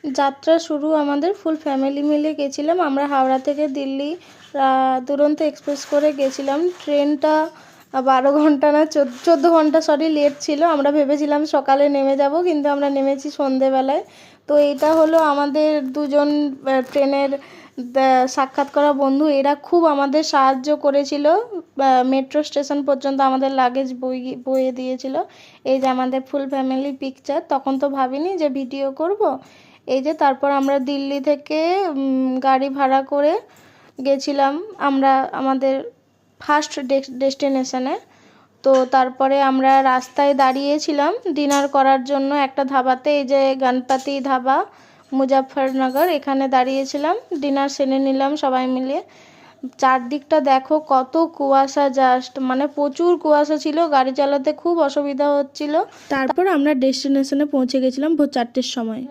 যাত্রা শুরু আমাদের ফুল ফ্যামিলি মিলে গেছিলাম। আমরা হাওড়া থেকে দিল্লি দুরন্ত এক্সপ্রেস করে গেছিলাম। ট্রেনটা 12 ঘন্টা না 14 ঘন্টা লেট ছিল। আমরা ভেবেছিলাম সকালে নেমে যাব, কিন্তু আমরা নেমেছি সন্ধেবেলায়। তো এটা হলো আমাদের দুজন ট্রেনের সাক্ষাৎ করা বন্ধু। এরা খুব আমাদের সাহায্য করেছিল, মেট্রো স্টেশন পর্যন্ত আমাদের লাগেজ বইয়ে দিয়েছিল। এই যে আমাদের ফুল ফ্যামিলি পিকচার। তখন তো ভাবিনি যে ভিডিও করব। এই যে তারপর আমরা দিল্লি থেকে গাড়ি ভাড়া করে গেছিলাম আমরা আমাদের ফার্স্ট ডেস্টিনেশনে। তো তারপরে আমরা রাস্তায় দাঁড়িয়েছিলাম ডিনার করার জন্য একটা ধাবাতে, এই যে গণপতি ধাবা মুজাফফরনগর, এখানে দাঁড়িয়েছিলাম, ডিনার সেরে নিলাম সবাই মিলে। চারদিকটা দেখো কত কুয়াশা, জাস্ট মানে প্রচুর কুয়াশা ছিল, গাড়ি চালাতে খুব অসুবিধা হচ্ছিল। তারপর আমরা ডেস্টিনেশনে পৌঁছে গেছিলাম ভোর 4টের সময়।